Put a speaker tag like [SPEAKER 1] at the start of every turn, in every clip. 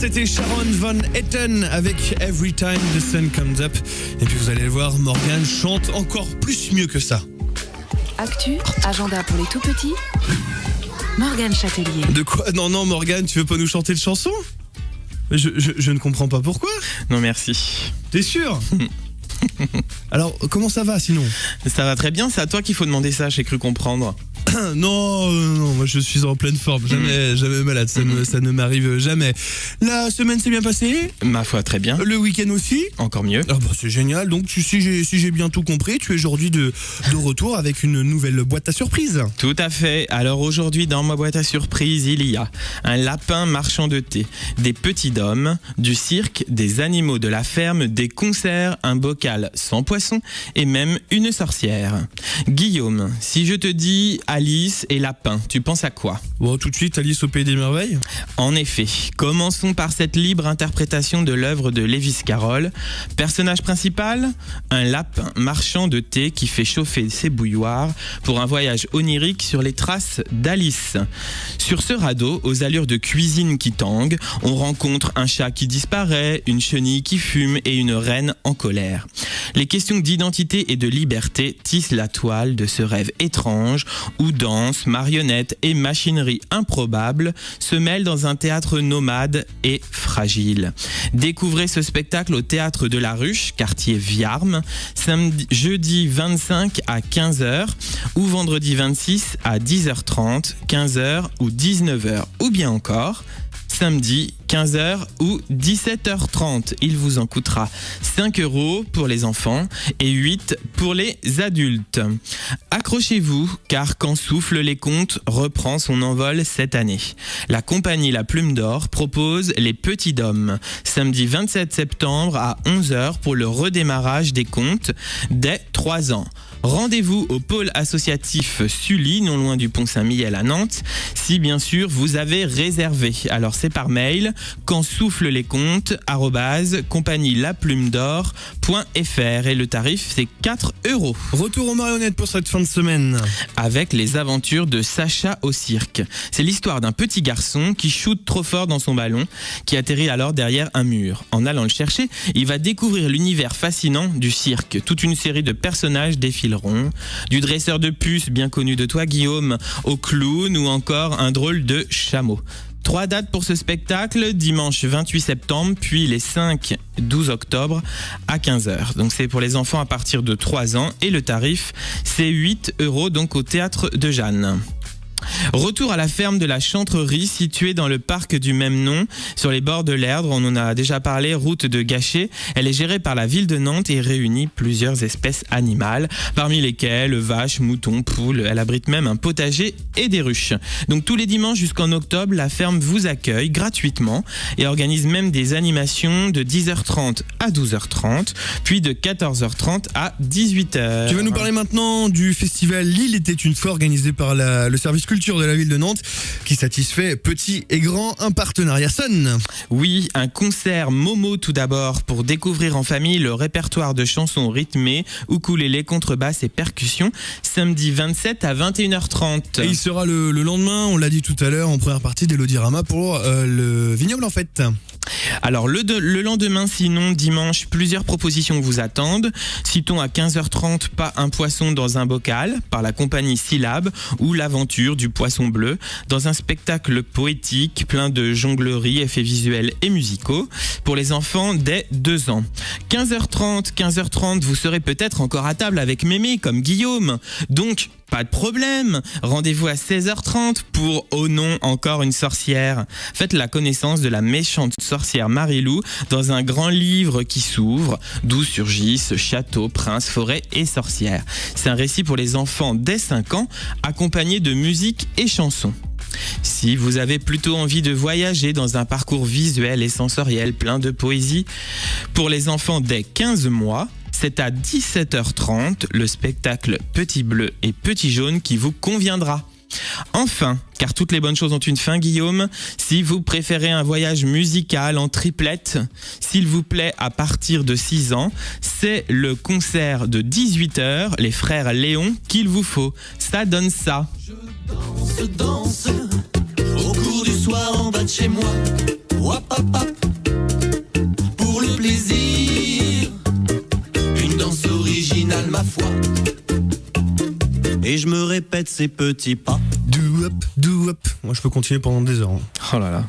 [SPEAKER 1] C'était Sharon Van Etten avec Every Time the Sun Comes Up. Et puis vous allez le voir, Morgane chante encore plus mieux que ça.
[SPEAKER 2] Actu, agenda pour les tout petits, Morgane Châtelier.
[SPEAKER 1] De quoi ? Non, Morgane, tu veux pas nous chanter de chanson ? Je ne comprends pas pourquoi.
[SPEAKER 3] Non, merci.
[SPEAKER 1] T'es sûr ? Alors, comment ça va sinon ?
[SPEAKER 3] Ça va très bien, c'est à toi qu'il faut demander ça, j'ai cru comprendre.
[SPEAKER 1] Non, moi je suis en pleine forme, jamais malade, ça ne m'arrive jamais. La semaine s'est bien passée ?
[SPEAKER 3] Ma foi, très bien.
[SPEAKER 1] Le week-end aussi ?
[SPEAKER 3] Encore mieux.
[SPEAKER 1] Ah bah c'est génial, donc si j'ai bien tout compris, tu es aujourd'hui de retour avec une nouvelle boîte à surprise.
[SPEAKER 3] Tout à fait. Alors aujourd'hui, dans ma boîte à surprise, il y a un lapin marchand de thé, des petits dômes, du cirque, des animaux de la ferme, des concerts, un bocal sans poisson et même une sorcière. Guillaume, si je te dis Alice et lapin, tu penses à quoi ?
[SPEAKER 1] Bon, tout de suite, Alice au Pays des Merveilles.
[SPEAKER 3] En effet, commençons par cette libre interprétation de l'œuvre de Lewis Carroll. Personnage principal, un lapin marchand de thé qui fait chauffer ses bouilloires pour un voyage onirique sur les traces d'Alice. Sur ce radeau, aux allures de cuisine qui tangue, on rencontre un chat qui disparaît, une chenille qui fume et une reine en colère. Les questions d'identité et de liberté tissent la toile de ce rêve étrange où danse, marionnettes et machinerie improbable se mêlent dans un théâtre nomade et fragile. Découvrez ce spectacle au Théâtre de la Ruche, quartier Viarme, jeudi 25 à 15h ou vendredi 26 à 10h30, 15h ou 19h ou bien encore samedi 15h ou 17h30. Il vous en coûtera 5 € pour les enfants et 8 pour les adultes. Accrochez-vous car Quand soufflent les contes reprend son envol cette année. La compagnie La Plume d'Or propose Les Petits Dômes, samedi 27 septembre à 11h pour le redémarrage des contes dès 3 ans. Rendez-vous au pôle associatif Sully, non loin du Pont Saint-Mihiel à Nantes, si bien sûr vous avez réservé. Alors c'est par mail, quantsoufflent-les-contes@compagnielaplumedor.fr et le tarif c'est 4 €.
[SPEAKER 1] Retour aux marionnettes pour cette fin de semaine.
[SPEAKER 3] Avec les aventures de Sacha au cirque. C'est l'histoire d'un petit garçon qui shoot trop fort dans son ballon, qui atterrit alors derrière un mur. En allant le chercher, il va découvrir l'univers fascinant du cirque. Toute une série de personnages défileront, du dresseur de puces bien connu de toi Guillaume, au clown ou encore un drôle de chameau. 3 dates pour ce spectacle, dimanche 28 septembre, puis les 5 et 12 octobre à 15h. Donc c'est pour les enfants à partir de 3 ans et le tarif c'est 8 € donc au Théâtre de Jeanne. Retour à la ferme de la Chantrerie située dans le parc du même nom sur les bords de l'Erdre. On en a déjà parlé, route de Gachet. Elle est gérée par la ville de Nantes et réunit plusieurs espèces animales, parmi lesquelles vaches, moutons, poules. Elle abrite même un potager et des ruches. Donc tous les dimanches jusqu'en octobre, la ferme vous accueille gratuitement et organise même des animations de 10h30 à 12h30, puis de 14h30 à 18h.
[SPEAKER 1] Tu vas nous parler maintenant du festival L'Île était une fois organisé par le service culture de la ville de Nantes qui satisfait petits et grands. Un partenariat sonne.
[SPEAKER 3] Oui, un concert Momo tout d'abord pour découvrir en famille le répertoire de chansons rythmées, ukulélé, contrebasse et percussions, samedi 27 à 21h30.
[SPEAKER 1] Et il sera le lendemain, on l'a dit tout à l'heure, en première partie d'Elodie-Rama pour le vignoble en fête.
[SPEAKER 3] Alors le lendemain, sinon dimanche, plusieurs propositions vous attendent. Citons à 15h30 Pas un poisson dans un bocal par la compagnie Syllab ou L'aventure du poisson bleu dans un spectacle poétique plein de jongleries, effets visuels et musicaux pour les enfants dès 2 ans. 15h30, vous serez peut-être encore à table avec Mémé comme Guillaume. Donc pas de problème, rendez-vous à 16h30 pour Oh non, encore une sorcière. Faites la connaissance de la méchante sorcière Marilou dans un grand livre qui s'ouvre, d'où surgissent châteaux, princes, forêts et sorcières. C'est un récit pour les enfants dès 5 ans, accompagné de musique et chansons. Si vous avez plutôt envie de voyager dans un parcours visuel et sensoriel plein de poésie, pour les enfants dès 15 mois, c'est à 17h30 le spectacle Petit Bleu et Petit Jaune qui vous conviendra. Enfin, car toutes les bonnes choses ont une fin, Guillaume, si vous préférez un voyage musical en triplette, s'il vous plaît, à partir de 6 ans, c'est le concert de 18h, les frères Léon, qu'il vous faut. Ça donne ça.
[SPEAKER 4] Je danse, au cours du soir en bas de chez moi. Wap, wap, wap. regrette ses petits pas.
[SPEAKER 1] Do up. Moi, je peux continuer pendant des heures. Hein.
[SPEAKER 3] Oh là là.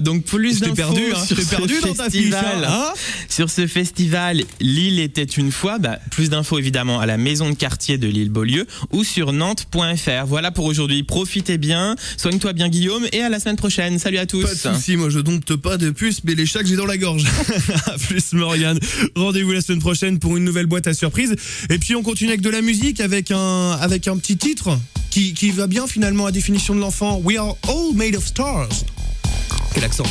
[SPEAKER 3] Donc plus
[SPEAKER 1] Je t'ai
[SPEAKER 3] d'infos
[SPEAKER 1] perdu, hein.
[SPEAKER 3] sur
[SPEAKER 1] Je t'ai
[SPEAKER 3] ce
[SPEAKER 1] perdu dans ta fiche,
[SPEAKER 3] festival.
[SPEAKER 1] hein.
[SPEAKER 3] Sur ce festival, Lille était une fois. Plus d'infos évidemment à la maison de quartier de Lille-Beaulieu ou sur nantes.fr. Voilà pour aujourd'hui. Profitez bien, soigne-toi bien Guillaume et à la semaine prochaine. Salut à tous.
[SPEAKER 1] Pas de soucis, moi je dompte pas de puce, mais les chats que j'ai dans la gorge. À plus Morgane. Rendez-vous la semaine prochaine pour une nouvelle boîte à surprise. Et puis on continue avec de la musique, avec un petit titre qui va bien finalement à la définition de l'enfant. We are all made of stars. Quel accent.